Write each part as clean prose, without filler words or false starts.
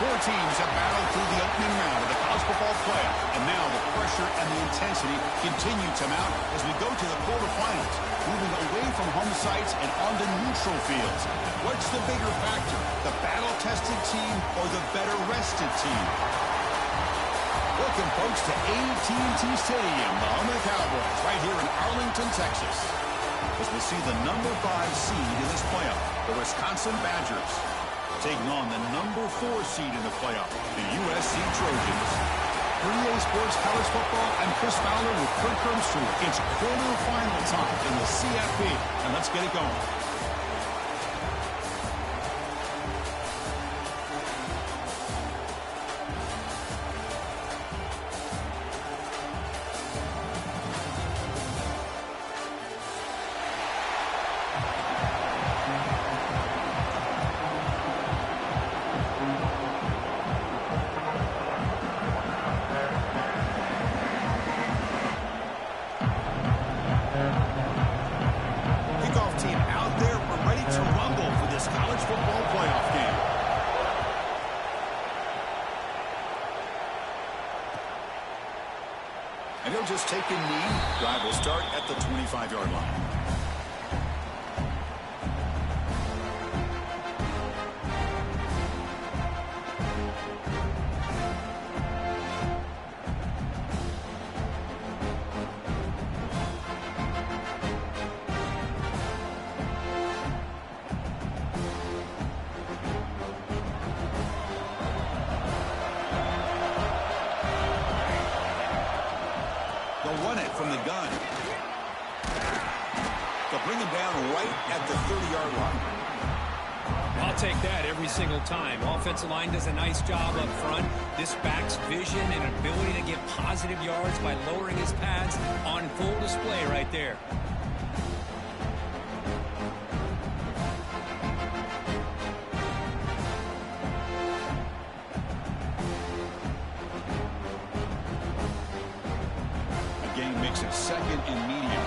Four teams have battled through the opening round of the college football playoff, and now the pressure and the intensity continue to mount as we go to the quarterfinals, moving away from home sites and onto neutral fields. What's the bigger factor, the battle-tested team or the better-rested team? Welcome, folks, to AT&T Stadium, the home of the Cowboys, right here in Arlington, Texas, as we see the number 5 seed in this playoff, the Wisconsin Badgers, taking on the number 4 seed in the playoff, the USC Trojans. For EA Sports College Football, I'm Chris Fowler with Kirk Herbstreit. It's quarterfinal time in the CFP, and let's get it going. And he'll just take a knee. Drive will start at the 25-yard line. They'll run it from the gun. They'll bring him down right at the 30-yard line. I'll take that every single time. Offensive line does a nice job up front. This back's vision and ability to get positive yards by lowering his pads on full display right there. Makes it second and medium.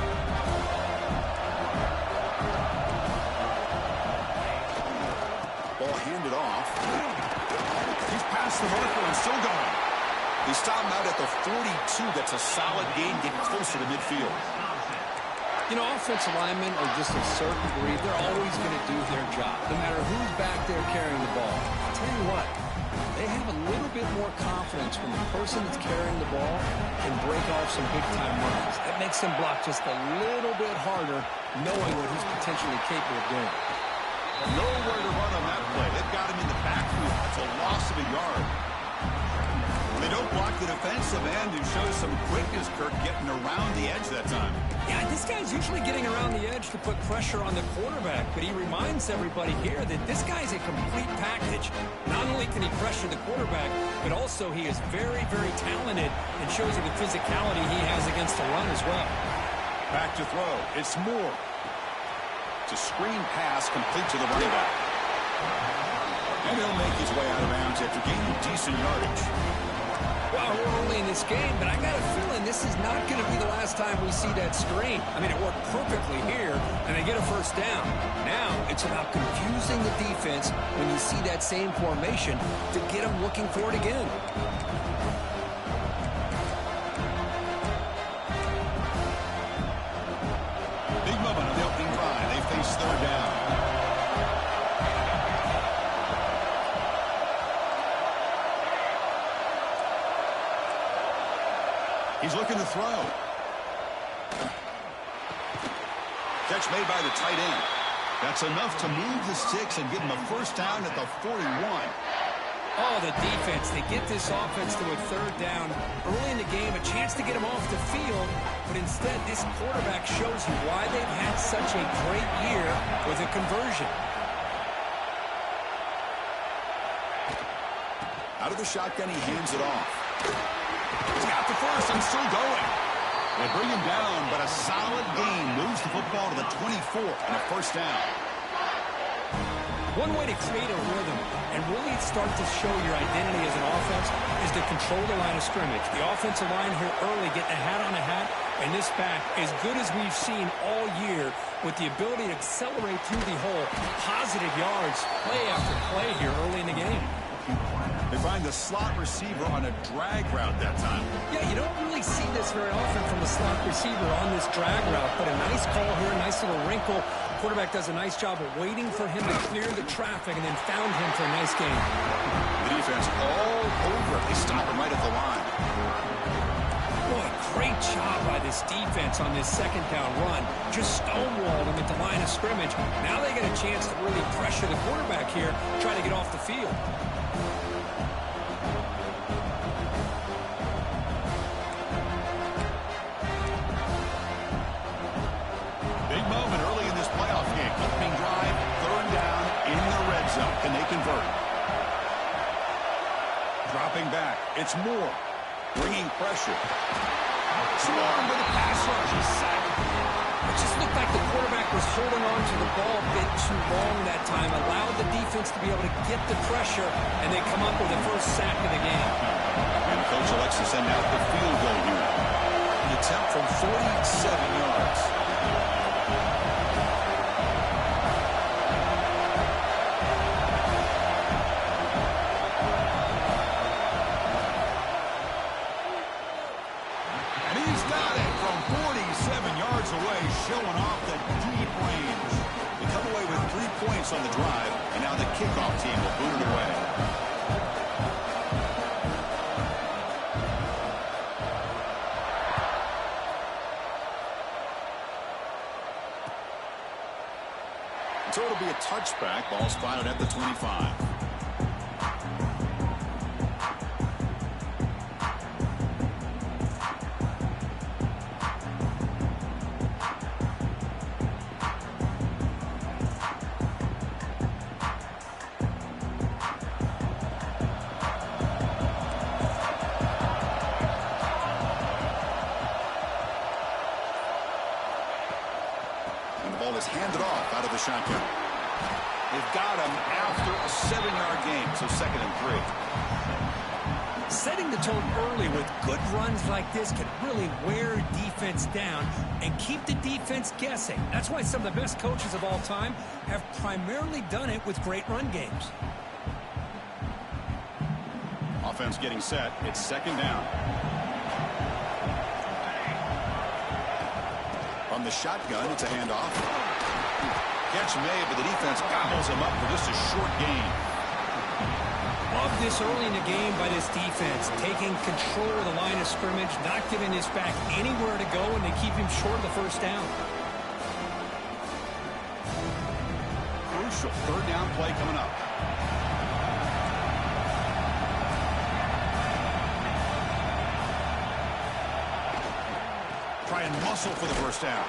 Ball handed off. He's past the marker and still going. They stop him out at the 42. That's a solid gain, getting closer to midfield. You know, offensive linemen are just a certain breed. They're always going to do their job, no matter who's back there carrying the ball. I'll tell you what, they have a little bit more confidence when the person that's carrying the ball can break off some big-time runs. That makes them block just a little bit harder, knowing what he's potentially capable of doing. Nowhere to run on that play. They've got him in the backfield. That's a loss of a yard. They don't block the defensive end and show some quickness, Kirk, getting around the edge that time. Yeah, this guy's usually getting around the edge to put pressure on the quarterback, but he reminds everybody here that this guy's a complete package. Not only can he pressure the quarterback, but also he is very, very talented and shows you the physicality he has against the run as well. Back to throw. It's Moore. It's a screen pass complete to the running back. And he'll make his way out of bounds after gaining decent yardage. Well, we're early in this game, but I got a feeling this is not going to be the last time we see that screen. I mean, it worked perfectly here, and they get a first down. Now, it's about confusing the defense when you see that same formation to get them looking for it again. Big moment on the opening drive. They face third down. He's looking to throw. Catch made by the tight end. That's enough to move the sticks and give him a first down at the 41. Oh, the defense. They get this offense to a third down early in the game, a chance to get him off the field, but instead this quarterback shows you why they've had such a great year with a conversion. Out of the shotgun, he hands it off. He's got the first and still going. They bring him down, but a solid gain moves the football to the 24 and a first down. One way to create a rhythm and really start to show your identity as an offense is to control the line of scrimmage. The offensive line here early getting a hat on a hat, and this back, as good as we've seen all year, with the ability to accelerate through the hole, positive yards, play after play here early in the game. They find the slot receiver on a drag route that time. Yeah, you don't really see this very often from the slot receiver on this drag route, but a nice call here, a nice little wrinkle. Quarterback does a nice job of waiting for him to clear the traffic and then found him for a nice gain. The defense all over it. They stop him right at the line. Boy, great job by this defense on this second down run. Just stonewalled him at the line of scrimmage. Now they get a chance to really pressure the quarterback here, try to get off the field. Big moment early in this playoff game. Opening drive, third down in the red zone. Can they convert? Dropping back. It's Moore. Bringing pressure. Swarm with a pass rush. He's sacked. It just looked like the quarterback was holding on to the ball a bit too long that time. Allowed the defense to be able to get the pressure, and they come up with the first sack of the game. And the coach elects to send out the field goal here. An attempt from 47 yards. Showing off the deep range. They come away with 3 points on the drive, and now the kickoff team will boot it away. So it'll be a touchback. Ball spotted at the 25. Handed off out of the shotgun. They've got him after a 7-yard gain, so 2nd and 3. Setting the tone early with good runs like this can really wear defense down and keep the defense guessing. That's why some of the best coaches of all time have primarily done it with great run games. Offense getting set. It's 2nd down. From the shotgun, it's a handoff. Catch made, but the defense gobbles him up for just a short gain. Love this early in the game by this defense, taking control of the line of scrimmage, not giving this back anywhere to go, and they keep him short of the first down. Crucial 3rd down play coming up. Try and muscle for the first down.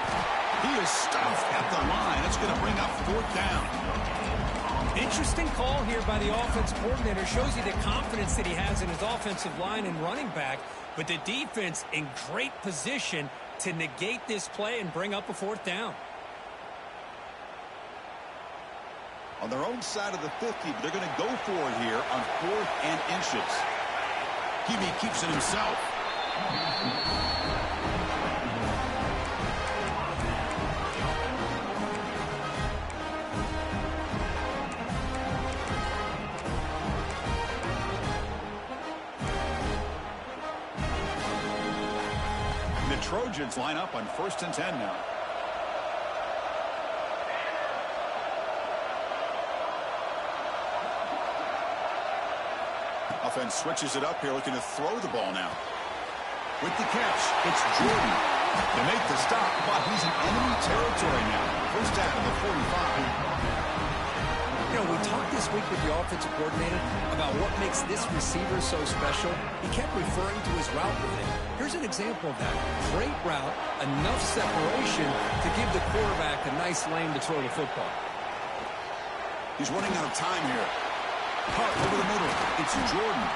He is stuffed at the line. It's going to bring up 4th down. Interesting call here by the offense coordinator. Shows you the confidence that he has in his offensive line and running back. But the defense in great position to negate this play and bring up a 4th down. On their own side of the 50, but they're going to go for it here on 4th and inches. Hebe keeps it himself. Trojans line up on 1st and 10 now. Offense switches it up here, looking to throw the ball now. With the catch, it's Jordan. They make the stop, but he's in enemy territory now. First down at the 45. You know, we talked this week with the offensive coordinator about what makes this receiver so special. He kept referring to his route running. Here's an example of that. Great route, enough separation to give the quarterback a nice lane to throw the football. He's running out of time here. Cut over the middle. It's Jordan.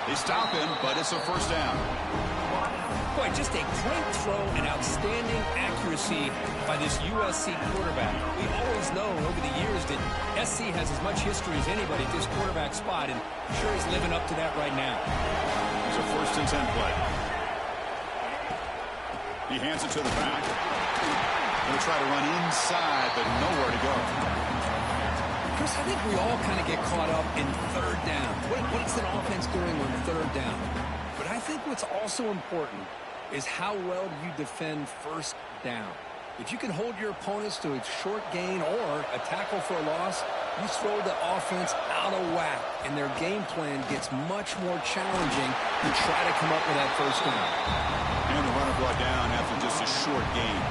They stop him, but it's a first down. Boy, just a great throw and outstanding accuracy by this USC quarterback. We always known over the years that SC has as much history as anybody at this quarterback spot, and I'm sure he's living up to that right now. It's a 1st and 10 play. He hands it to the back. Going to try to run inside, but nowhere to go. Chris, I think we all kind of get caught up in third down. What's an offense doing on third down? But I think what's also important is how well you defend first down. If you can hold your opponents to a short gain or a tackle for a loss, you throw the offense out of whack, and their game plan gets much more challenging to try to come up with that first down. And the runner brought down after just a short gain.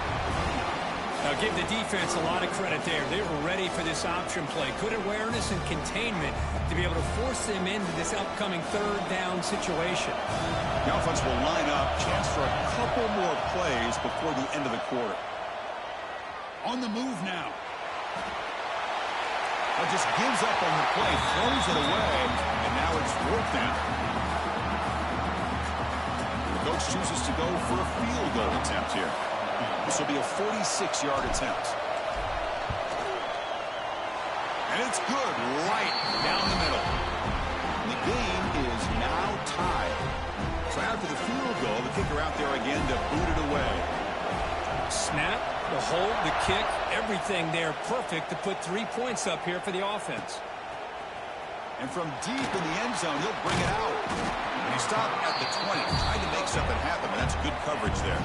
Now give the defense a lot of credit there. They were ready for this option play. Good awareness and containment to be able to force them into this upcoming third down situation. The offense will line up. Chance for a couple more plays before the end of the quarter. On the move now. Just gives up on the play, throws it away, and now it's fourth down. The coach chooses to go for a field goal attempt here. This will be a 46-yard attempt. And it's good right down the middle. The game is now tied. So after the field goal, the kicker out there again to boot it away. Snap, the hold, the kick, everything there perfect to put 3 points up here for the offense. And from deep in the end zone, he'll bring it out. And he stopped at the 20, trying to make something happen, but that's good coverage there.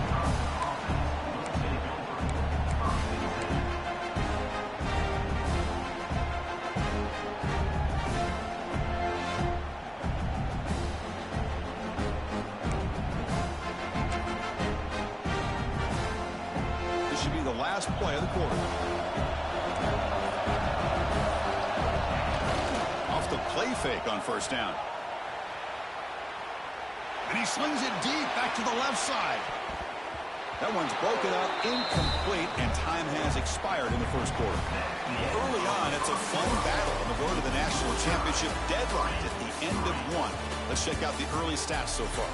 Last play of the quarter. Off the play fake on first down. And he slings it deep back to the left side. That one's broken up, incomplete, and time has expired in the first quarter. Early on, it's a fun battle on the road to the national championship deadline at the end of one. Let's check out the early stats so far.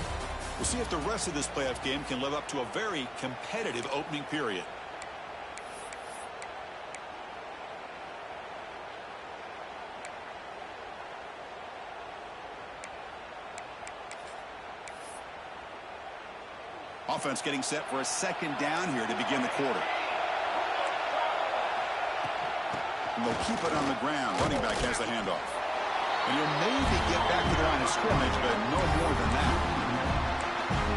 We'll see if the rest of this playoff game can live up to a very competitive opening period. Offense getting set for a second down here to begin the quarter. And they'll keep it on the ground. Running back has the handoff. And he'll maybe get back to the line of scrimmage, but no more than that.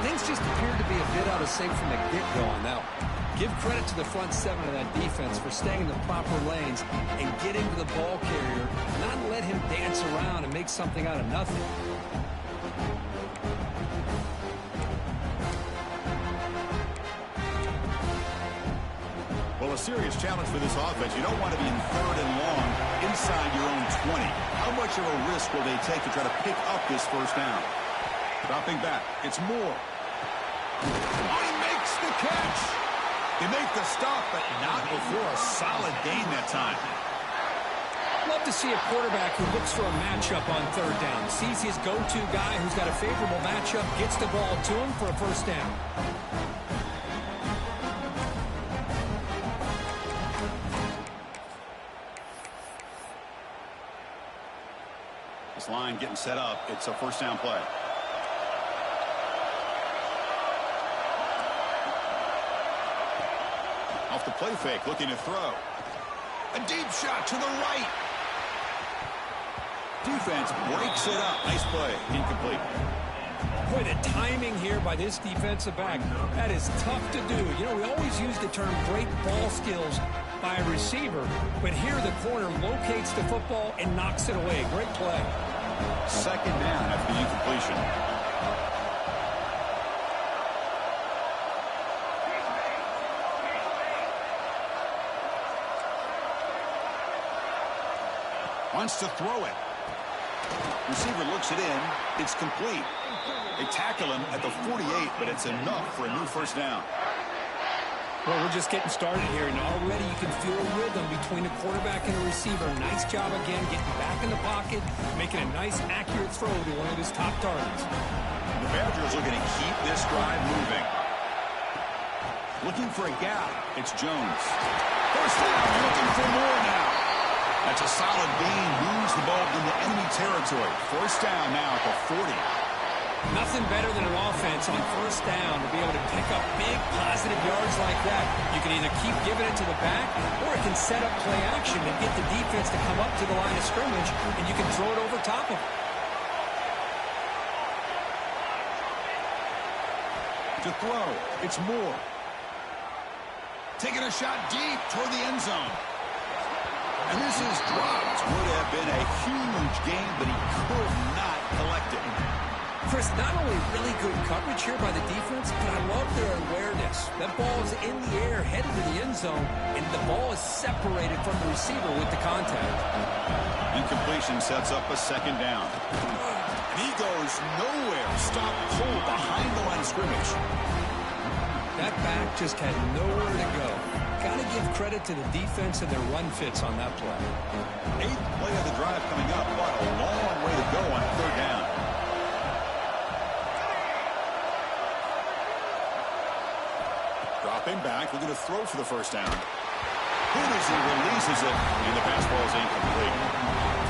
Things just appear to be a bit out of sync from the get-go on that one. Give credit to the front seven of that defense for staying in the proper lanes and getting to the ball carrier, not let him dance around and make something out of nothing. Well, a serious challenge for this offense. You don't want to be in third and long inside your own 20. How much of a risk will they take to try to pick up this first down? Dropping back. It's Moore. Oh, he makes the catch. They make the stop, but not before a solid gain that time. Love to see a quarterback who looks for a matchup on third down. Sees his go-to guy who's got a favorable matchup, gets the ball to him for a first down. This line getting set up. It's a first down play. Off the play fake, looking to throw. A deep shot to the right. Defense breaks it up. Nice play. Incomplete. Boy, the timing here by this defensive back, that is tough to do. You know, we always use the term great ball skills by a receiver, but here the corner locates the football and knocks it away. Great play. Second down after the incompletion. Wants to throw it. Receiver looks it in. It's complete. They tackle him at the 48, but it's enough for a new first down. Well, we're just getting started here, and already you can feel a rhythm between the quarterback and the receiver. Nice job again, getting back in the pocket, making a nice, accurate throw to one of his top targets. The Badgers looking to keep this drive moving. Looking for a gap. It's Jones. First down, looking for more now. That's a solid gain. Moves the ball into enemy territory. First down now at the 40. Nothing better than an offense on first down to be able to pick up big positive yards like that. You can either keep giving it to the back, or it can set up play action and get the defense to come up to the line of scrimmage, and you can throw it over top of them. To throw, it's Moore. Taking a shot deep toward the end zone. And this is dropped. Would have been a huge game, but he could not collect it. Chris, not only really good coverage here by the defense, but I love their awareness. That ball is in the air, headed to the end zone, and the ball is separated from the receiver with the contact. Incompletion sets up a second down. And he goes nowhere. Stop pull behind the line of scrimmage. That back just had nowhere to go. Got to give credit to the defense and their run fits on that play. 8th play of the drive coming up, but a long way to go on third down. Dropping back, looking to throw for the first down. Who does he releases it, and the pass ball is incomplete.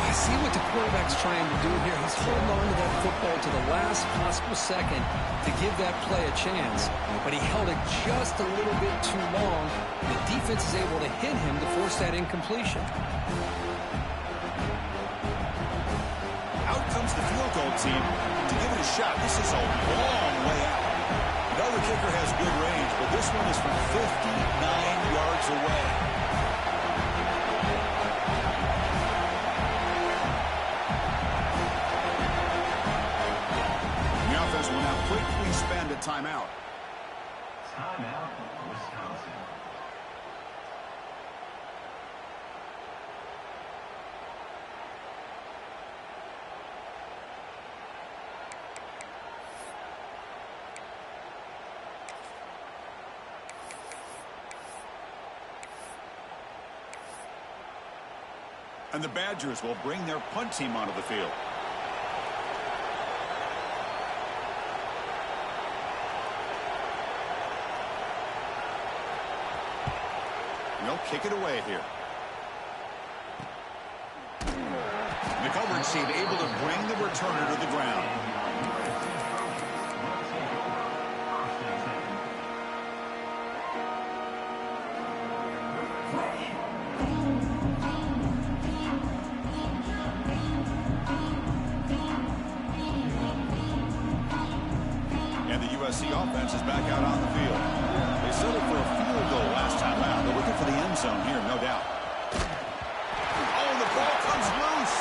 I see what the quarterback's trying to do here. He's holding on to that football to the last possible second to give that play a chance. But he held it just a little bit too long. The defense is able to hit him to force that incompletion. Out comes the field goal team to give it a shot. This is a long way out. The other kicker has good range, but this one is from 59 yards away. Will now quickly spend a timeout. Timeout, Wisconsin. And the Badgers will bring their punt team onto the field. They'll kick it away here. The coverage team able to bring the returner to the ground. And the USC offense is back out on the field. They settled for a field goal last time out. They're looking for the end zone here, no doubt. Oh, the ball comes loose.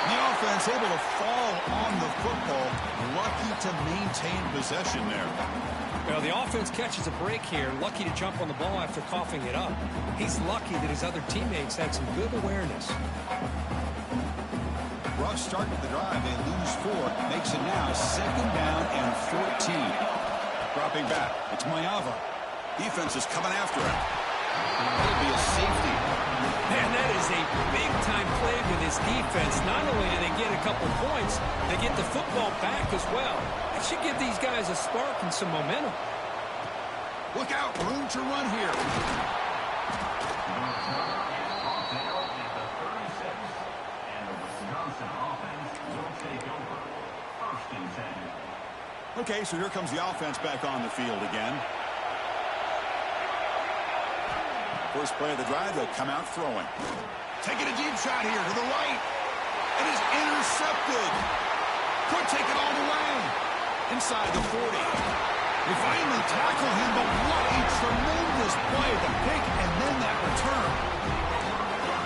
The offense able to fall on the football. Lucky to maintain possession there. Well, the offense catches a break here. Lucky to jump on the ball after coughing it up. He's lucky that his other teammates had some good awareness. Rough start to the drive. They lose 4. Makes it now 2nd down and 14. Dropping back. It's Mayava. Defense is coming after him. That'll be a safety. Man, that is a big-time play for this defense. Not only do they get a couple points, they get the football back as well. It should give these guys a spark and some momentum. Look out. Room to run here. Okay, so here comes the offense back on the field again. First play of the drive, they'll come out throwing. Taking a deep shot here to the right. It is intercepted. Could take it all the way. Inside the 40. They finally tackle him, but what a tremendous play. The pick and then that return.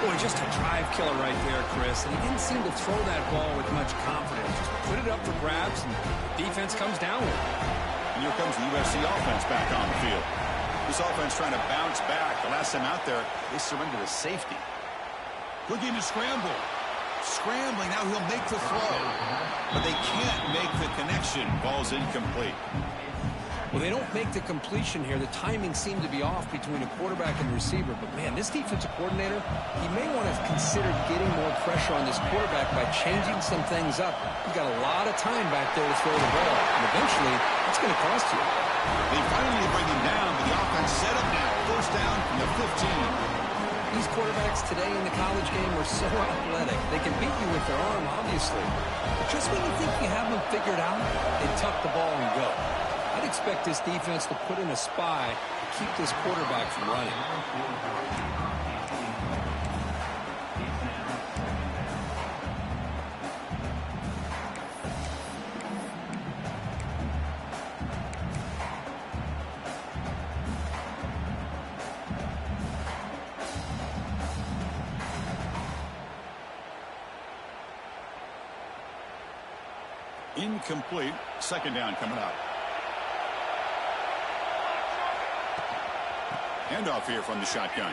Boy, just a drive killer right there, Chris. And he didn't seem to throw that ball with much confidence. Just put it up for grabs, and defense comes down with it. And here comes the USC offense back on the field. This offense trying to bounce back. The last time out there, they surrendered a safety. Looking to scramble. Scrambling, now he'll make the throw. But they can't make the connection. Ball's incomplete. Well, they don't make the completion here. The timing seemed to be off between a quarterback and receiver. But, man, this defensive coordinator, he may want to consider getting more pressure on this quarterback by changing some things up. He's got a lot of time back there to throw the ball. And eventually, it's going to cost you. They finally bring him down, but the offense set up now. First down from the 15. These quarterbacks today in the college game are so athletic. They can beat you with their arm, obviously. But just when you think you have them figured out, they tuck the ball and go. I'd expect this defense to put in a spy to keep this quarterback from running. Incomplete. Second down coming up. Handoff here from the shotgun.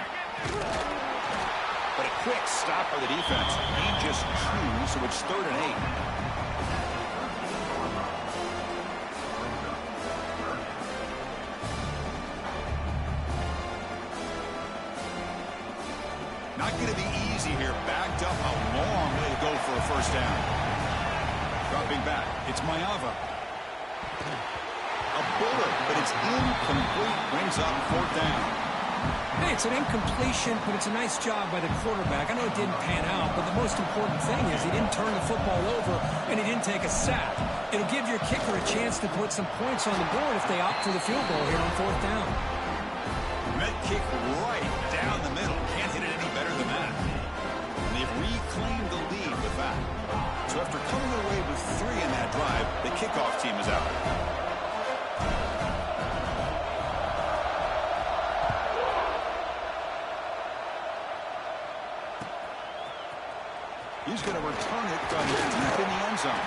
But a quick stop by the defense. He just chews, so it's 3rd and 8. Not going to be easy here. Backed up a long way to go for a first down. Dropping back, it's Mayava. A bullet, but it's incomplete. Brings up 4th down. Hey, it's an incompletion, but it's a nice job by the quarterback. I know it didn't pan out, but the most important thing is he didn't turn the football over and he didn't take a sack. It'll give your kicker a chance to put some points on the board if they opt for the field goal here on 4th down. Met kick right down the middle. Can't hit it any better than that. And they've reclaimed the lead with that. So after coming away with 3 in that drive, the kickoff team is out. He's going to return it from deep in the end zone.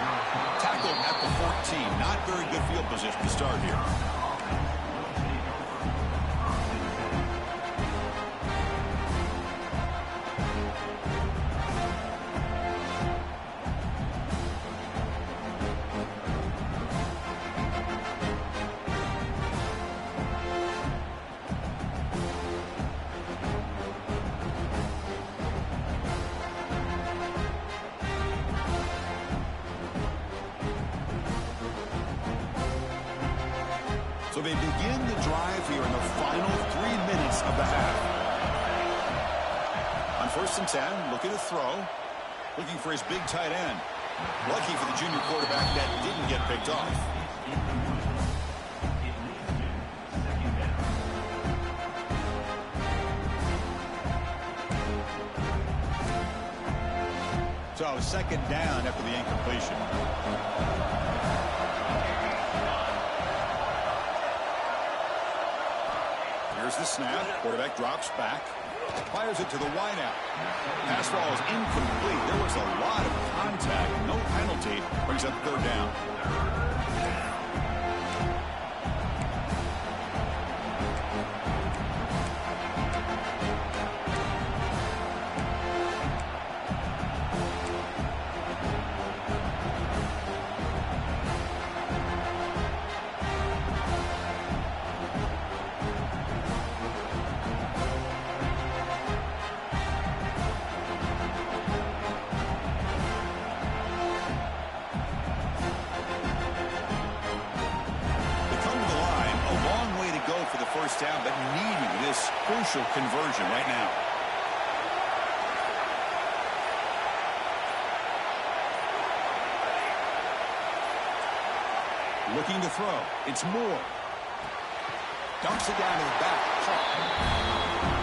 Tackled at the 14. Not very good field position to start here. So they begin the drive here in the final 3 minutes of the half. On 1st and 10, looking to throw. Looking for his big tight end. Lucky for the junior quarterback that didn't get picked off. So 2nd down after the incompletion. Here's the snap. Quarterback drops back. Fires it to the wideout. Pass ball is incomplete. There was a lot of contact. No penalty. Brings up 3rd down. First down, but needing this crucial conversion right now. Looking to throw. It's Moore. Dumps it down to the back.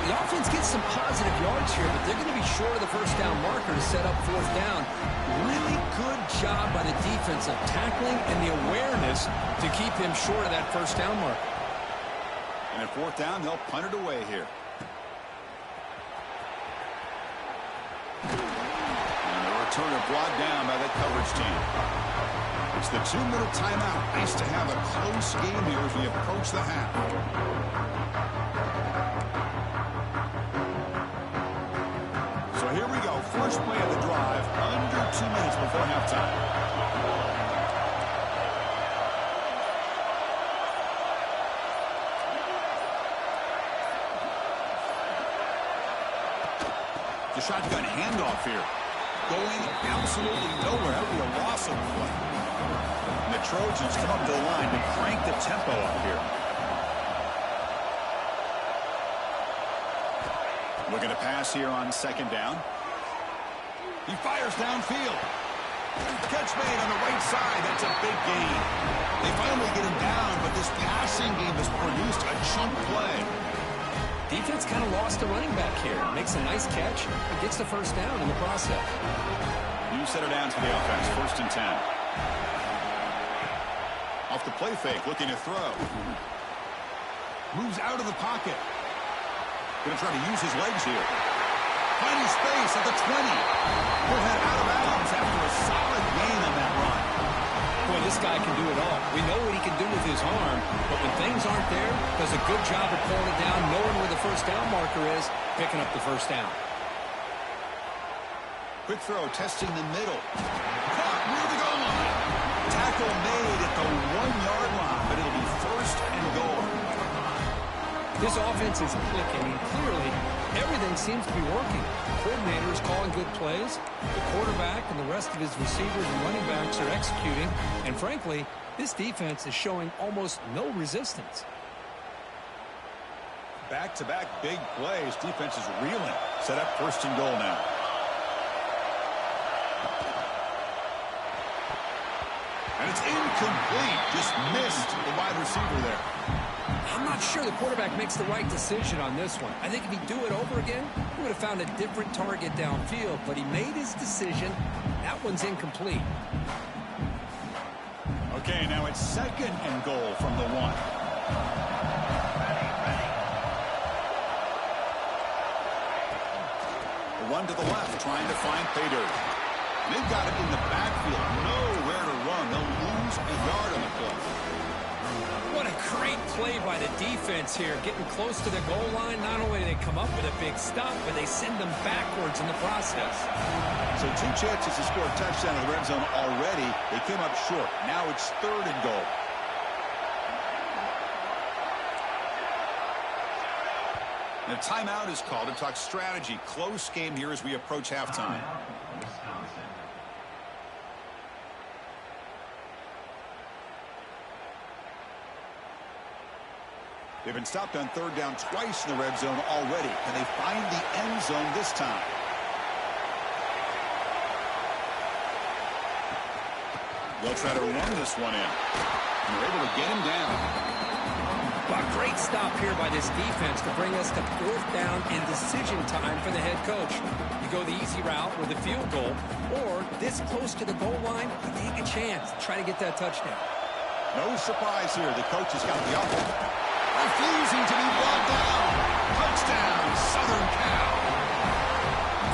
The offense gets some positive yards here, but they're going to be short of the first down marker to set up 4th down. Really good job by the defense of tackling and the awareness to keep him short of that first down marker. And at 4th down, they'll punt it away here. And the returner brought down by that coverage team. It's the 2-minute timeout. Nice to have a close game here as we approach the half. So here we go. First play of the drive. Under 2 minutes before halftime. The shotgun handoff here. Going absolutely nowhere. That would be a loss of play. And the Trojans come up to the line to crank the tempo up here. Looking to pass here on second down. He fires downfield. Catch made on the right side. That's a big gain. They finally get him down, but this passing game has produced a chunk play. Defense kind of lost a running back here. Makes a nice catch, but gets the first down in the process. New set of downs for the offense. 1st and 10. Off the play fake, looking to throw. Moves out of the pocket. Going to try to use his legs here. Finding space at the 20. Will head out of bounds after a solid gain on that run. Boy, this guy can do it all. We know what he can do with his arm, but when things aren't there, does a good job of pulling it down, knowing where the first down marker is, picking up the first down. Quick throw, testing the middle. Caught near the goal line. Tackle made at the 1-yard line, but it'll be 1st and goal. This offense is clicking, and clearly everything seems to be working. The coordinator is calling good plays. The quarterback and the rest of his receivers and running backs are executing. And frankly, this defense is showing almost no resistance. Back-to-back big plays. Defense is reeling. Set up 1st and goal now. And it's incomplete. Just missed the wide receiver there. I'm not sure the quarterback makes the right decision on this one. I think if he'd do it over again, he would have found a different target downfield, but he made his decision. That one's incomplete. Okay, now it's 2nd and goal from the 1. A run to the left, trying to find pay dirt. They've got it in the backfield. Nowhere to run. They'll lose a yard on the play. What a great play by the defense here. Getting close to the goal line, not only do they come up with a big stop, but they send them backwards in the process. So 2 chances to score a touchdown in the red zone already. They came up short. Now it's 3rd and goal. And a timeout is called to talk strategy. Close game here as we approach halftime. They've been stopped on 3rd down twice in the red zone already. Can they find the end zone this time? They'll try to run this one in. And they're able to get him down. A great stop here by this defense to bring us to 4th down and decision time for the head coach. You go the easy route with a field goal, or this close to the goal line, you take a chance to try to get that touchdown. No surprise here. The coach has got the upper. Refusing to be brought down. Touchdown, Southern Cal.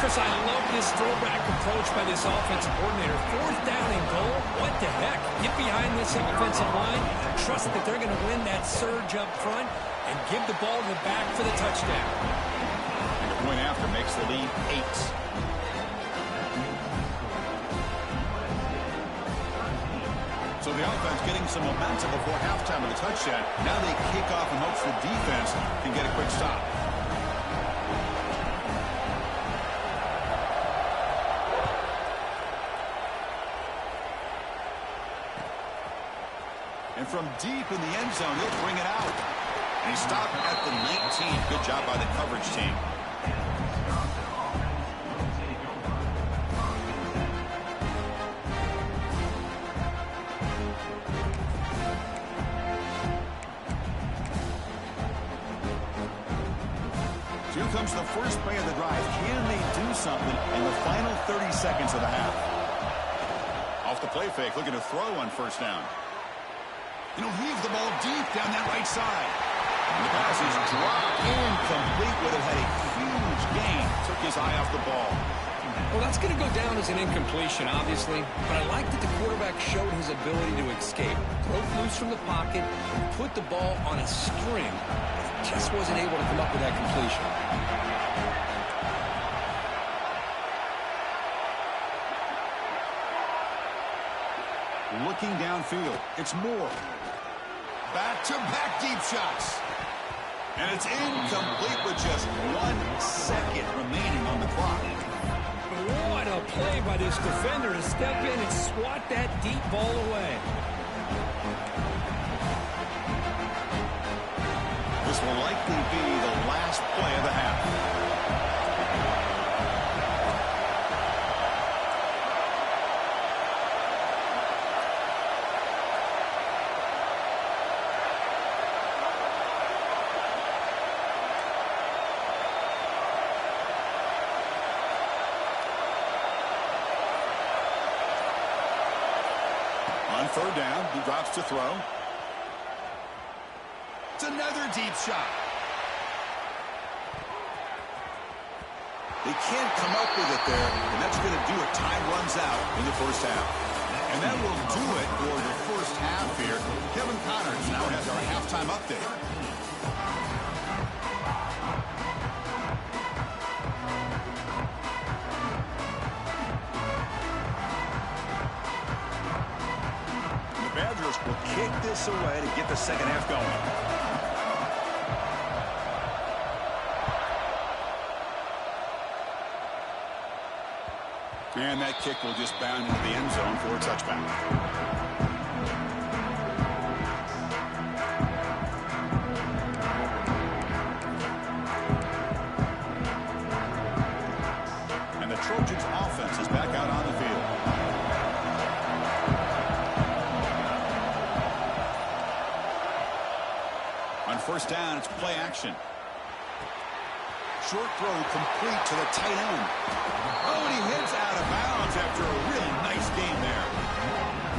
Chris, I love this throwback approach by this offensive coordinator. 4th down and goal. What the heck? Get behind this offensive line. Trust that they're going to win that surge up front and give the ball to the back for the touchdown. And the point after makes the lead 8. So the offense getting some momentum before halftime of the touchdown. Now they kick off and hopes the defense can get a quick stop. And from deep in the end zone, he'll bring it out. And he stopped at the 19. Good job by the coverage team. Here comes the first play of the drive. Can they do something in the final 30 seconds of the half? Off the play fake, looking to throw on 1st down. And he'll heave the ball deep down that right side. And the pass is dropped incomplete. Would have had a huge gain. Took his eye off the ball. Well, that's going to go down as an incompletion, obviously, but I like that the quarterback showed his ability to escape. Broke loose from the pocket and put the ball on a string. Just wasn't able to come up with that completion. Looking downfield. It's Moore. Back-to-back deep shots. And it's incomplete with just 1 second remaining on the clock. What a play by this defender to step in and swat that deep ball away. This will likely be the last play of the half. third down. He drops to throw. It's another deep shot. They can't come up with it there, and that's going to do it. Time runs out in the first half. And that will do it for the first half here. Kevin Connors now has our halftime update. The Badgers will kick this away to get the second half going. And that kick will just bound into the end zone for a touchback. And the Trojans' offense is back out on the field. On first down, it's play action. Short throw complete to the tight end. Oh, and he hits out of bounds after a really nice game there.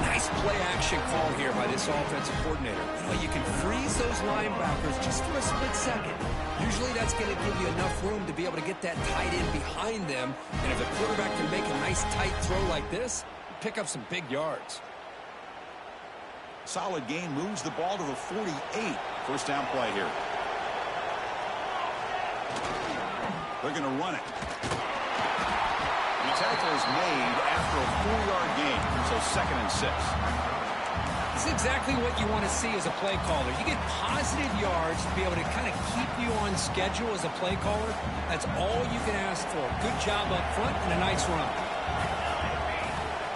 Nice play action call here by this offensive coordinator. You know, you can freeze those linebackers just for a split second. Usually that's going to give you enough room to be able to get that tight end behind them. And if the quarterback can make a nice tight throw like this, pick up some big yards. Solid gain, moves the ball to the 48. First down play here. They're going to run it. The tackle is made after a 4-yard gain, so 2nd and 6. This is exactly what you want to see as a play caller. You get positive yards to be able to kind of keep you on schedule as a play caller. That's all you can ask for. Good job up front and a nice run.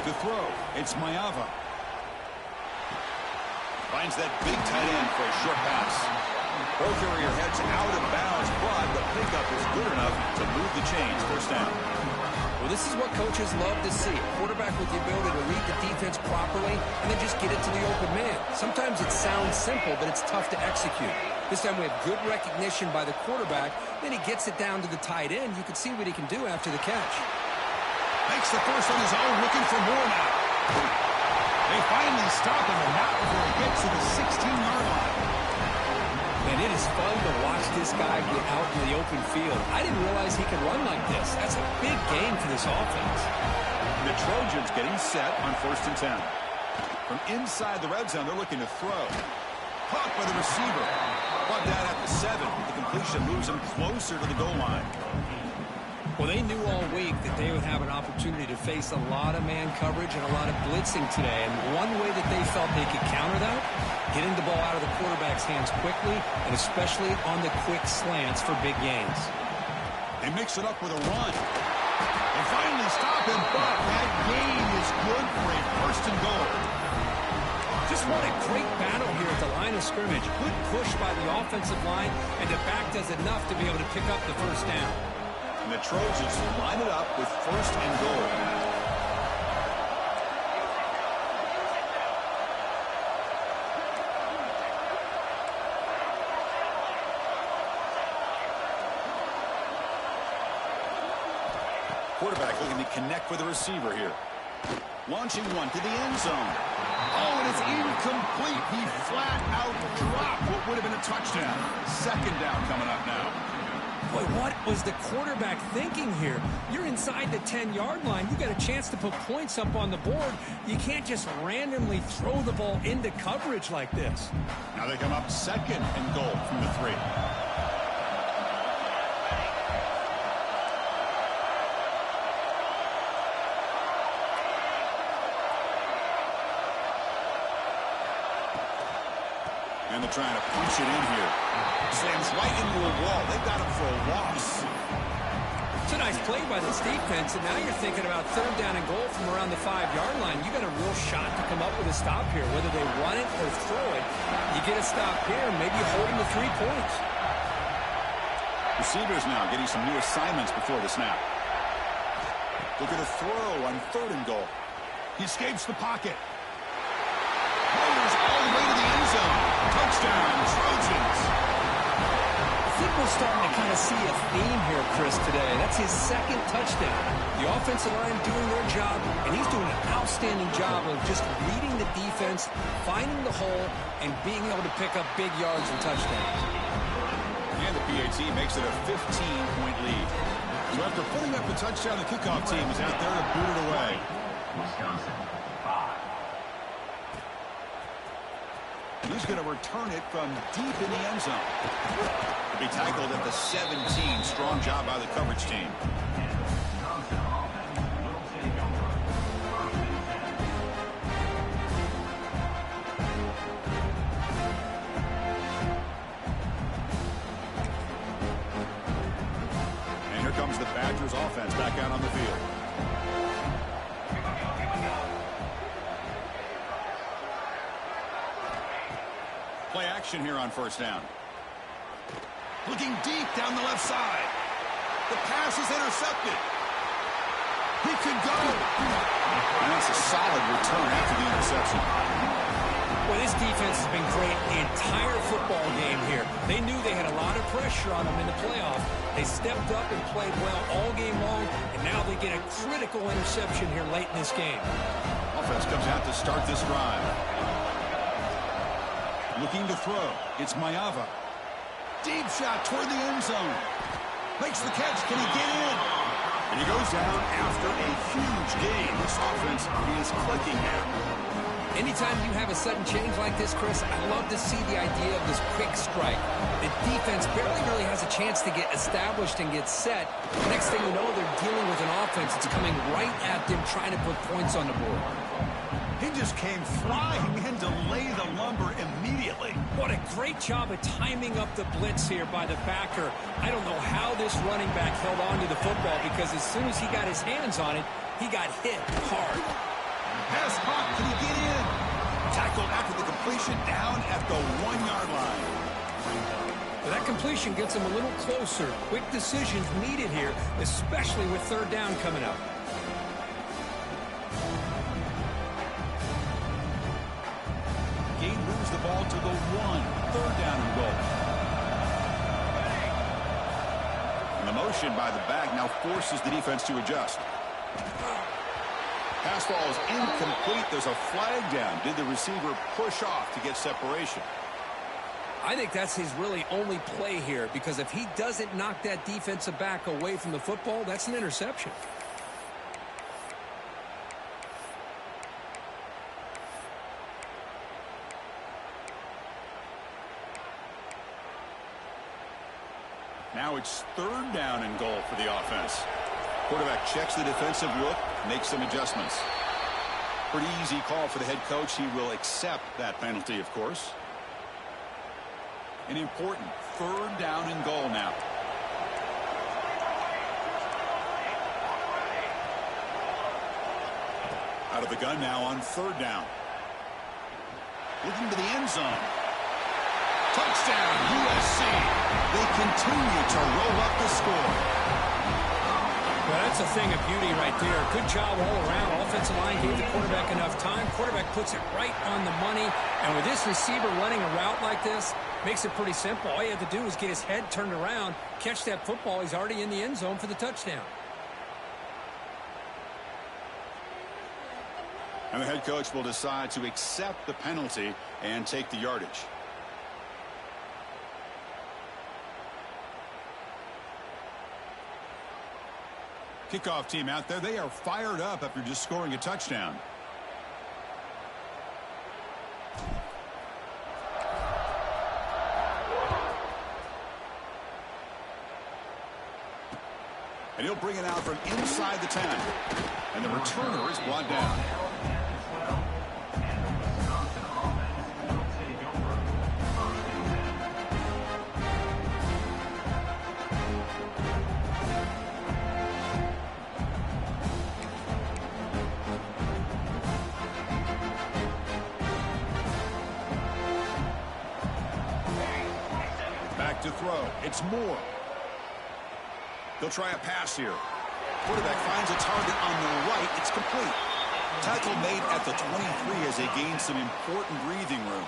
To throw, it's Mayava. Finds that big tight end for a short pass. Ball carrier heads out of bounds, but the pickup is good enough to move the chains. First down. Well, this is what coaches love to see. A quarterback with the ability to read the defense properly and then just get it to the open man. Sometimes it sounds simple, but it's tough to execute. This time we have good recognition by the quarterback. Then he gets it down to the tight end. You can see what he can do after the catch. Makes the first on his own, looking for more now. They finally stop him, and not before he gets to the 16-yard line. And it is fun to watch this guy get out in the open field. I didn't realize he could run like this. That's a big game for this offense. The Trojans getting set on 1st and 10. From inside the red zone, they're looking to throw. Caught by the receiver. Caught that at the 7. The completion moves him closer to the goal line. Well, they knew all week that they would have an opportunity to face a lot of man coverage and a lot of blitzing today. And one way that they felt they could counter that, getting the ball out of the quarterback's hands quickly, and especially on the quick slants for big gains. They mix it up with a run. They finally stop him, but that gain is good for a 1st and goal. Just what a great battle here at the line of scrimmage. Good push by the offensive line, and the back does enough to be able to pick up the first down. And the Trojans line it up with 1st and goal. Quarterback looking to connect with the receiver here. Launching one to the end zone. Oh, and it's incomplete. He flat out dropped what would have been a touchdown. 2nd down coming up now. Boy, what was the quarterback thinking here? You're inside the 10-yard line. You got a chance to put points up on the board. You can't just randomly throw the ball into coverage like this. Now they come up 2nd and goal from the 3. And they're trying to punch it in here. Slams right into a wall. They've got him for a loss. It's a nice play by this defense, and now you're thinking about 3rd down and goal from around the 5-yard line. You got a real shot to come up with a stop here. Whether they run it or throw it, you get a stop here, maybe you hold them to 3 points. Receivers now getting some new assignments before the snap. Look at a throw on 3rd and goal. He escapes the pocket. Powers all the way to the end zone. Touchdown, Trojans. think we're starting to kind of see a theme here, Chris, today. That's his second touchdown. The offensive line doing their job, and he's doing an outstanding job of just reading the defense, finding the hole, and being able to pick up big yards and touchdowns. And the PAT makes it a 15-point lead. So after putting up the touchdown, the kickoff team is out there to boot it away. Wisconsin, 5. He's going to return it from deep in the end zone. To be tackled at the 17. Strong job by the coverage team. Wisconsin offense will take over. 1st and 10. And here comes the Badgers offense back out on the field. Play action here on 1st down. Looking deep down the left side. The pass is intercepted. He could go. And that's a solid return after the interception. Well, this defense has been great the entire football game here. They knew they had a lot of pressure on them in the playoffs. They stepped up and played well all game long, and now they get a critical interception here late in this game. Offense comes out to start this drive. Looking to throw. It's Mayava. Deep shot toward the end zone. Makes the catch. Can he get in? And he goes down after a huge gain. This offense is clicking now. Anytime you have a sudden change like this, Chris, I love to see the idea of this quick strike. The defense barely really has a chance to get established and get set. Next thing you know, they're dealing with an offense that's coming right at them, trying to put points on the board. He just came flying in to lay the lumber immediately. What a great job of timing up the blitz here by the backer. I don't know how this running back held on to the football, because as soon as he got his hands on it, he got hit hard. Pass caught. Can he get in? Tackled after the completion down at the 1-yard line. But that completion gets him a little closer. Quick decisions needed here, especially with 3rd down coming up. Gain moves the ball to the 1. 3rd down and goal. And the motion by the back now forces the defense to adjust. Pass ball is incomplete. There's a flag down. Did the receiver push off to get separation? I think that's his really only play here, because if he doesn't knock that defensive back away from the football, that's an interception. Now it's 3rd down and goal for the offense. Quarterback checks the defensive look, makes some adjustments. Pretty easy call for the head coach. He will accept that penalty, of course. An important 3rd down and goal now. Out of the gun now on 3rd down. Looking to the end zone. Touchdown, USC. They continue to roll up the score. Well, that's a thing of beauty right there. Good job all around. Offensive line gave the quarterback enough time. Quarterback puts it right on the money. And with this receiver running a route like this, makes it pretty simple. All you have to do is get his head turned around, catch that football. He's already in the end zone for the touchdown. And the head coach will decide to accept the penalty and take the yardage. Kickoff team out there. They are fired up after just scoring a touchdown. And he'll bring it out from inside the 10. And the returner is brought down. To throw. It's Moore. They'll try a pass here. Quarterback finds a target on the right. It's complete. Tackle made at the 23 as they gain some important breathing room.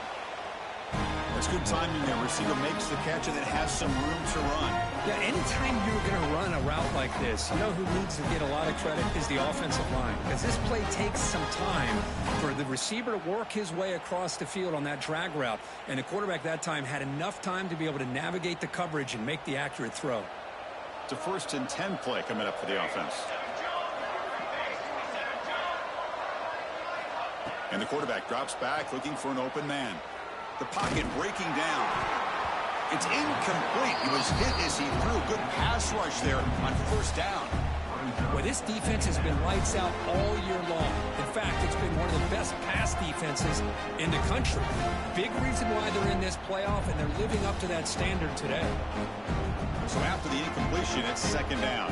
They're That's good timing there. Receiver makes the catch and it has some room to run. Yeah, anytime you're going to run a route like this, you know who needs to get a lot of credit is the offensive line. Because this play takes some time for the receiver to work his way across the field on that drag route. And the quarterback that time had enough time to be able to navigate the coverage and make the accurate throw. It's a 1st and 10 play coming up for the offense. And the quarterback drops back looking for an open man. The pocket breaking down. It's incomplete. He was hit as he threw a good pass rush there on 1st down. Well, this defense has been lights out all year long. In fact, it's been one of the best pass defenses in the country. Big reason why they're in this playoff, and they're living up to that standard today. So after the incompletion, it's 2nd down.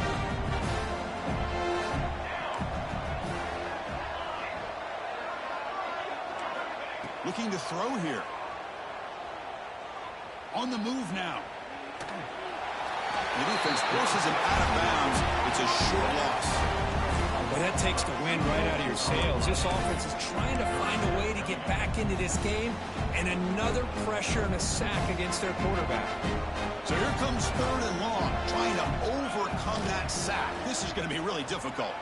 Looking to throw here. On the move now. The defense forces him out of bounds. It's a short loss. Well, that takes the wind right out of your sails. This offense is trying to find a way to get back into this game, and another pressure and a sack against their quarterback. So here comes 3rd and long, trying to overcome that sack. This is going to be really difficult.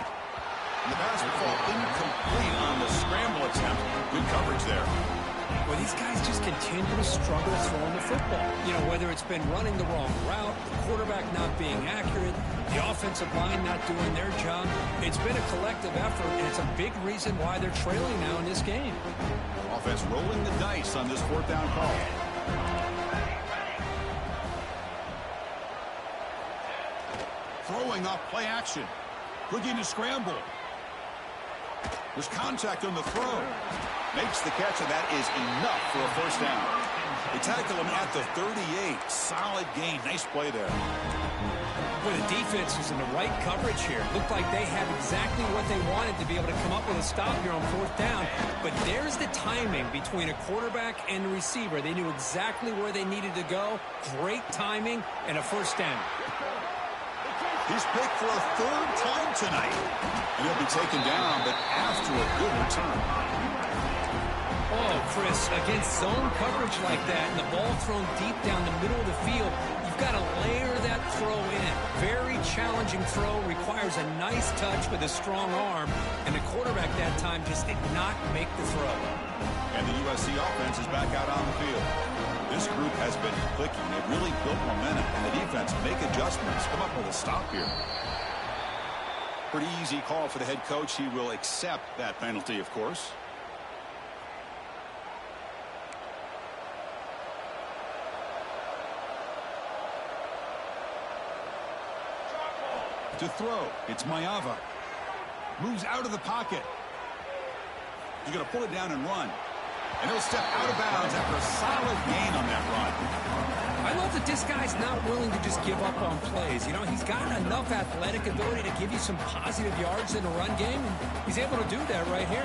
And the pass will fall incomplete on the scramble attempt. Good coverage there. Well, these guys just continue to struggle throwing the football. You know, whether it's been running the wrong route, the quarterback not being accurate, the offensive line not doing their job. It's been a collective effort, and it's a big reason why they're trailing now in this game. Offense rolling the dice on this 4th down call. Throwing off play action. Looking to scramble. There's contact on the throw. Makes the catch, and that is enough for a 1st down. They tackle him at the 38. Solid gain. Nice play there. Well, the defense was in the right coverage here. Looked like they had exactly what they wanted to be able to come up with a stop here on 4th down. But there's the timing between a quarterback and a receiver. They knew exactly where they needed to go. Great timing and a 1st down. He's picked for a 3rd time tonight. And he'll be taken down, but after a good return. Oh, Chris, against zone coverage like that and the ball thrown deep down the middle of the field, you've got to layer that throw in. Very challenging throw, requires a nice touch with a strong arm, and the quarterback that time just did not make the throw. And the USC offense is back out on the field. This group has been clicking. They've really built momentum, and the defense make adjustments. Come up with a stop here. Pretty easy call for the head coach. He will accept that penalty, of course. To throw, it's Mayava. Moves out of the pocket. He's going to pull it down and run. And he'll step out of bounds after a solid gain on that run. I love that this guy's not willing to just give up on plays. You know, he's got enough athletic ability to give you some positive yards in a run game, and he's able to do that right here.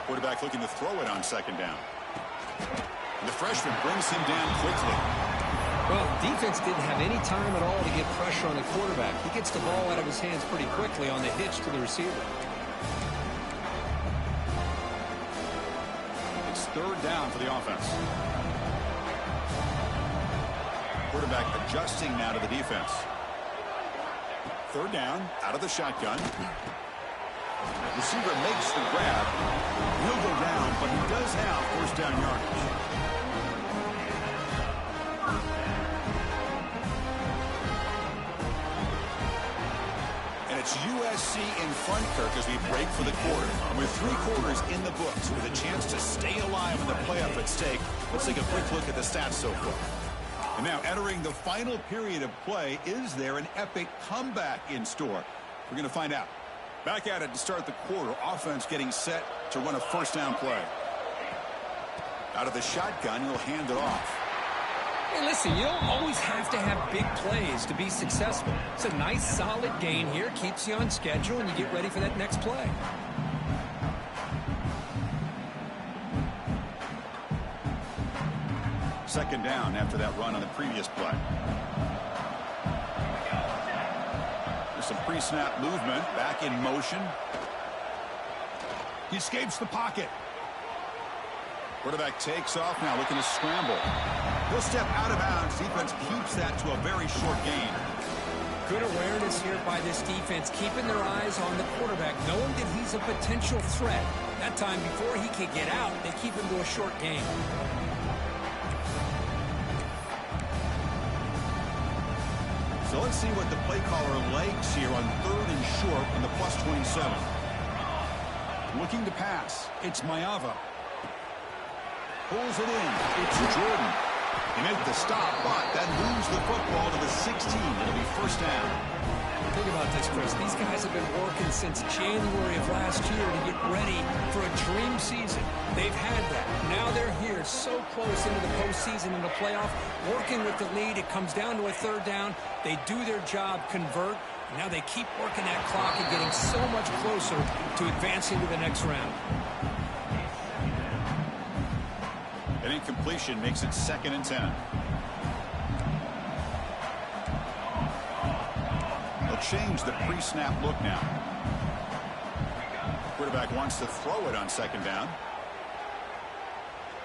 Quarterback looking to throw it on 2nd down. And the freshman brings him down quickly. Well, defense didn't have any time at all to get pressure on the quarterback. He gets the ball out of his hands pretty quickly on the hitch to the receiver. It's 3rd down for the offense. Quarterback adjusting now to the defense. 3rd down, out of the shotgun. Receiver makes the grab. He'll go down, but he does have 1st down yardage. It's USC in front, Kirk, as we break for the quarter. With 3 quarters in the books, with a chance to stay alive in the playoff at stake, let's take a quick look at the stats so far. And now, entering the final period of play, is there an epic comeback in store? We're going to find out. Back at it to start the quarter. Offense getting set to run a 1st down play. Out of the shotgun, he'll hand it off. Hey, listen, you don't always have to have big plays to be successful. It's a nice, solid gain here. Keeps you on schedule, and you get ready for that next play. Second down after that run on the previous play. There's some pre-snap movement. Back in motion. He escapes the pocket. Quarterback takes off now, looking to scramble. He'll step out of bounds. Defense keeps that to a very short gain. Good awareness here by this defense, keeping their eyes on the quarterback, knowing that he's a potential threat. That time, before he could get out, they keep him to a short gain. So let's see what the play caller likes here on 3rd and short on the +27. Looking to pass. It's Maeva. Pulls it in. It's Jordan. He made the stop, but that moves the football to the 16. It'll be first down. Think about this, Chris. These guys have been working since January of last year to get ready for a dream season. They've had that. Now they're here so close into the postseason and the playoff, working with the lead. It comes down to a 3rd down. They do their job, convert. And now they keep working that clock and getting so much closer to advancing to the next round. An incompletion makes it 2nd and 10. They'll change the pre-snap look now. Quarterback wants to throw it on 2nd down.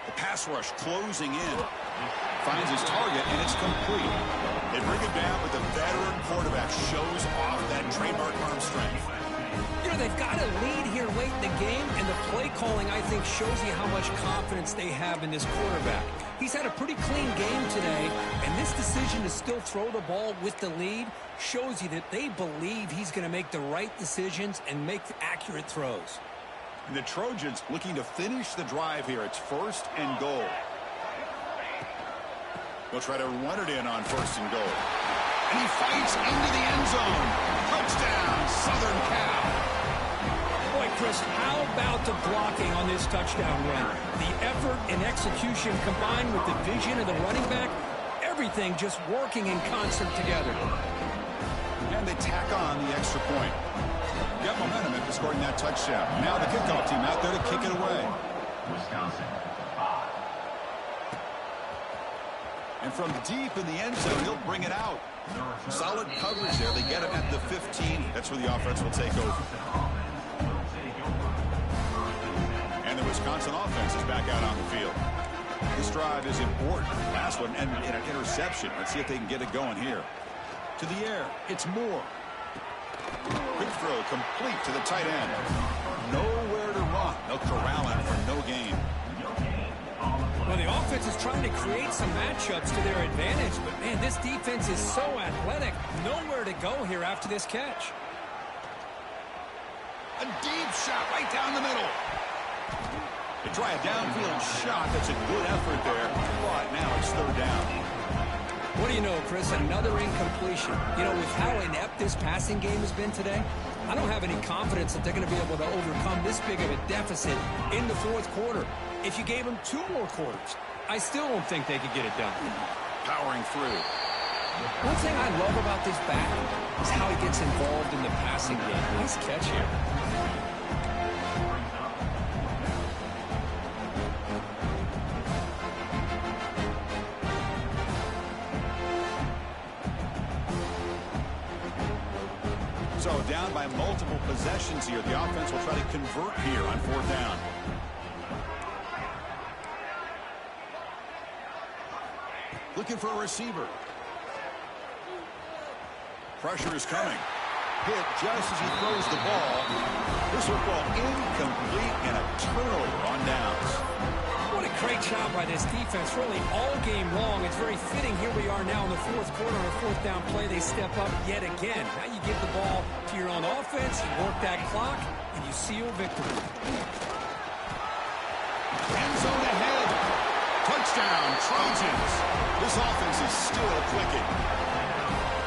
The pass rush closing in. Finds his target, and it's complete. They bring it down, but the veteran quarterback shows off that trademark arm strength. You know, they've got a lead here late in the game, and the play calling, I think, shows you how much confidence they have in this quarterback. He's had a pretty clean game today, and this decision to still throw the ball with the lead shows you that they believe he's going to make the right decisions and make accurate throws. And the Trojans looking to finish the drive here. It's 1st and goal. They'll try to run it in on 1st and goal. And he fights into the end zone. Touchdown, Southern Cal. Boy, Chris, how about the blocking on this touchdown run? The effort and execution combined with the vision of the running back, everything just working in concert together. And they tack on the extra point. Got momentum after scoring that touchdown. Now the kickoff team out there to kick it away. Wisconsin, 5. And from deep in the end zone, he'll bring it out. Solid coverage there. They get him at the 15. That's where the offense will take over. And the Wisconsin offense is back out on the field. This drive is important. Last one and an interception. Let's see if they can get it going here. To the air. It's Moore. Quick throw complete to the tight end. Nowhere to run. They'll corral him for no gain. Well, the offense is trying to create some matchups to their advantage, but, man, this defense is so athletic. Nowhere to go here after this catch. A deep shot right down the middle. They try a downfield shot. That's a good effort there. But now it's 3rd down. What do you know, Chris? Another incompletion. You know, with how inept this passing game has been today, I don't have any confidence that they're going to be able to overcome this big of a deficit in the 4th quarter. If you gave them 2 more quarters, I still don't think they could get it done. Powering through. One thing I love about this back is how he gets involved in the passing game. Nice catch here. So down by multiple possessions here. The offense will try to convert here on 4th down. Looking for a receiver. Pressure is coming. Hit just as he throws the ball. This football incomplete and a turnover on downs. What a great job by this defense, really all game long. It's very fitting. Here we are now in the 4th quarter on a 4th down play. They step up yet again. Now you give the ball to your own offense, you work that clock, and you seal victory. End zone ahead. Touchdown, Trojans. This offense is still clicking.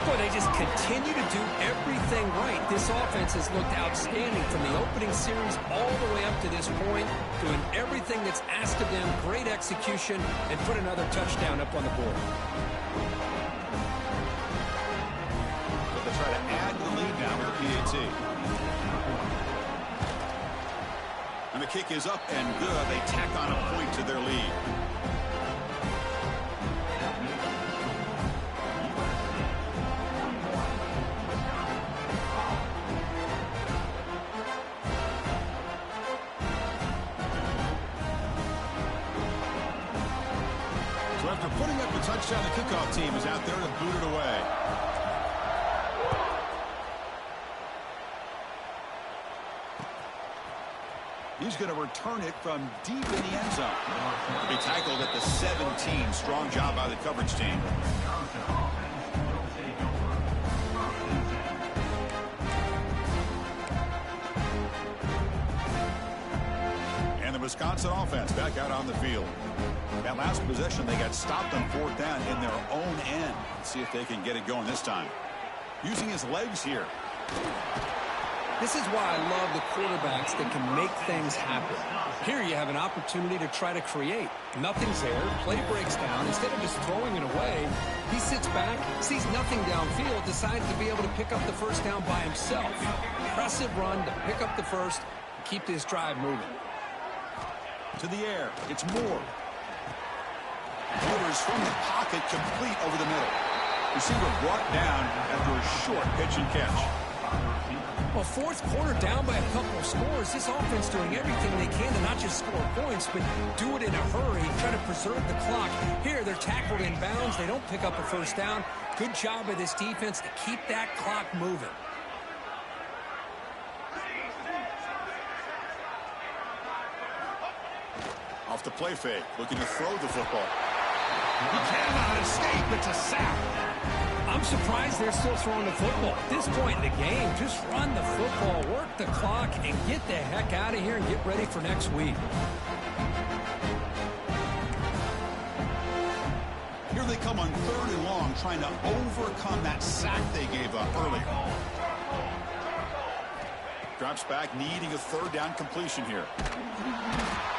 Boy, they just continue to do everything right. This offense has looked outstanding from the opening series all the way up to this point, doing everything that's asked of them, great execution, and put another touchdown up on the board. So they try to add to the lead now with the PAT. And the kick is up and good. They tack on a point to their lead. touchdown. The kickoff team is out there to boot it away. He's going to return it from deep in the end zone. To be tackled at the 17. Strong job by the coverage team. And the Wisconsin offense back out on the field. That last possession, they got stopped on 4th down in their own end. Let's see if they can get it going this time. Using his legs here. This is why I love the quarterbacks that can make things happen. Here you have an opportunity to try to create. Nothing's there. Play breaks down. Instead of just throwing it away, he sits back, sees nothing downfield, decides to be able to pick up the first down by himself. Impressive run to pick up the first, keep this drive moving. To the air. It's Moore. Rivers from the pocket, complete over the middle. Receiver brought down after a short pitch and catch. Well, fourth quarter down by a couple of scores. This offense doing everything they can to not just score points, but do it in a hurry, try to preserve the clock. Here, they're tackled in bounds. They don't pick up a first down. Good job by this defense to keep that clock moving. Off the play fake, looking to throw the football. He cannot escape. It's a sack. I'm surprised they're still throwing the football. At this point in the game, just run the football, work the clock, and get the heck out of here and get ready for next week. Here they come on 3rd and long, trying to overcome that sack they gave up earlier. Drops back, needing a 3rd down completion here.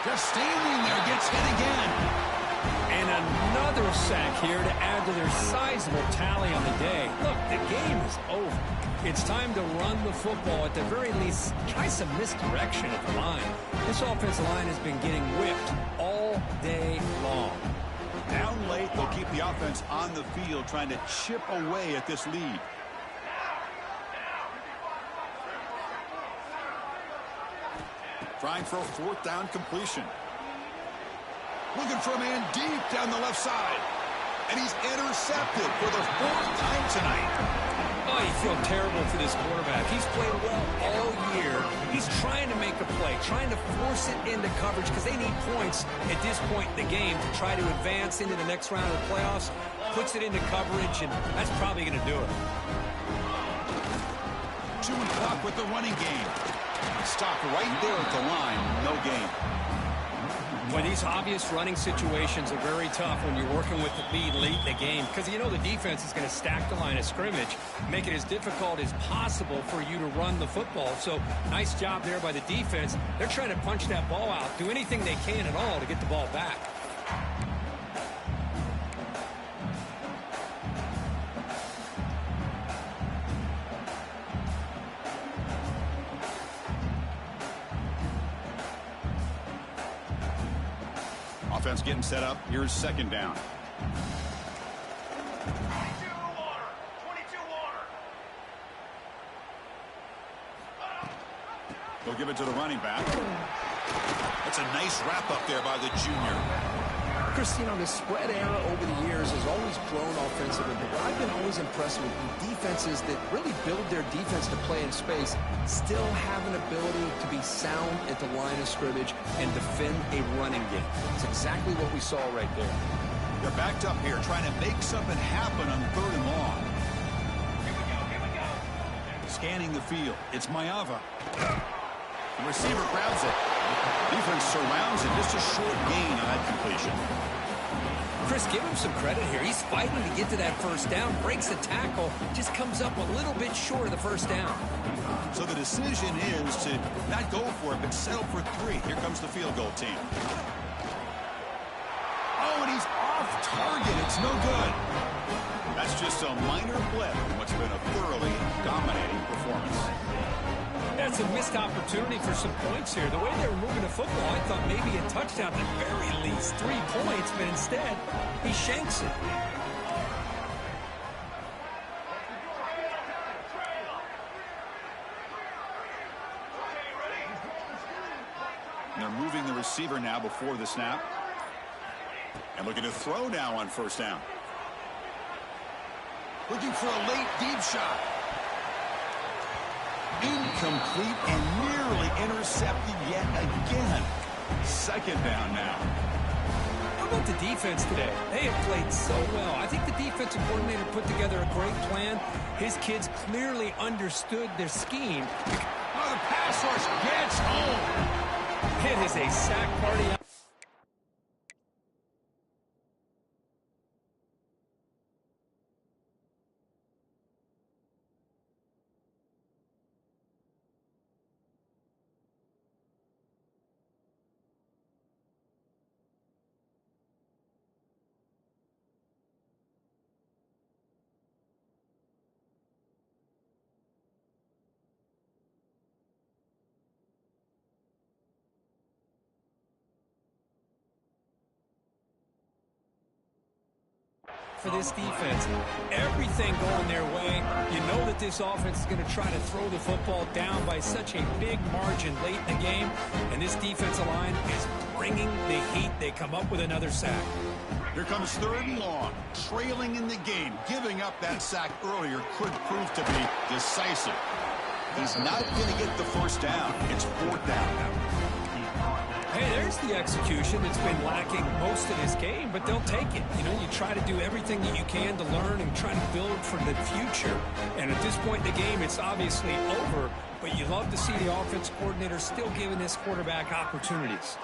Just standing there, gets hit again. And another sack here to add to their sizable tally on the day. Look, the game is over. It's time to run the football. At the very least, try some misdirection at the line. This offensive line has been getting whipped all day long. Down late, they'll keep the offense on the field, trying to chip away at this lead. Trying for a 4th down completion. Looking for a man deep down the left side. And he's intercepted for the 4th time tonight. Oh, you feel terrible for this quarterback. He's played well all year. He's trying to make a play, trying to force it into coverage because they need points at this point in the game to try to advance into the next round of the playoffs. Puts it into coverage, and that's probably going to do it. Chewing clock with the running game. Stopped right there at the line. No gain. Well, these obvious running situations are very tough when you're working with the lead late in the game because you know the defense is going to stack the line of scrimmage, make it as difficult as possible for you to run the football. So nice job there by the defense. They're trying to punch that ball out, do anything they can at all to get the ball back. Offense getting set up. Here's 2nd down. 22 water. 22 water. They'll give it to the running back. That's a nice wrap up there by the junior. Chris, you know, the spread era over the years has always grown offensively, but what I've been always impressed with defenses that really build their defense to play in space still have an ability to be sound at the line of scrimmage and defend a running game. It's exactly what we saw right there. They're backed up here, trying to make something happen on 3rd and long. Here we go. Scanning the field. It's Mayava. The receiver grabs it. Defense surrounds it. Just a short gain on that completion. Chris, give him some credit here. He's fighting to get to that first down, breaks the tackle, just comes up a little bit short of the first down. So the decision is to not go for it, but settle for 3. Here comes the field goal team. Oh, and he's off target. It's no good. That's just a minor blip in what's been a thoroughly dominating performance. That's a missed opportunity for some points here. The way they were moving the football, I thought maybe a touchdown at the very least, 3 points, but instead, he shanks it. And they're moving the receiver now before the snap. And looking to throw now on 1st down. Looking for a late deep shot. Incomplete and nearly intercepted yet again. Second down now. How about the defense today? They have played so well. I think the defensive coordinator put together a great plan. His kids clearly understood their scheme. Oh, the pass rush gets home. It is a sack party. For this defense, everything going their way. You know that this offense is going to try to throw the football down by such a big margin late in the game, and this defensive line is bringing the heat. They come up with another sack. Here comes third and long, trailing in the game. Giving up that sack earlier could prove to be decisive. He's not going to get the first down. It's fourth down now. Hey, there's the execution that's been lacking most of this game, but they'll take it. You know, you try to do everything that you can to learn and try to build for the future. And at this point in the game, it's obviously over, but you love to see the offense coordinator still giving this quarterback opportunities.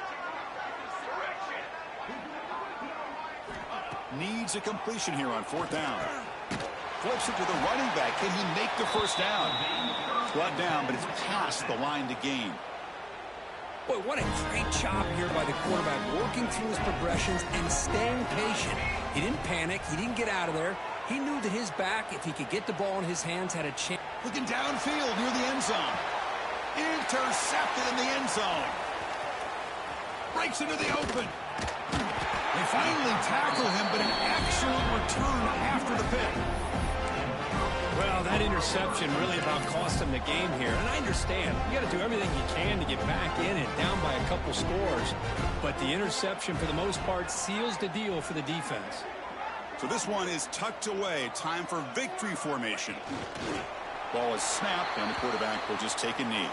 Needs a completion here on fourth down. Flips it to the running back. Can he make the first down? Brought down, but it's past the line to gain. Boy, what a great job here by the quarterback, working through his progressions and staying patient. He didn't panic. He didn't get out of there. He knew that his back, if he could get the ball in his hands, had a chance. Looking downfield near the end zone. Intercepted in the end zone. Breaks into the open. They finally tackle him, but an excellent return after the pick. Well, that interception really about cost him the game here. And I understand. You got to do everything you can to get back in it, down by a couple scores. But the interception, for the most part, seals the deal for the defense. So this one is tucked away. Time for victory formation. Ball is snapped, and the quarterback will just take a knee.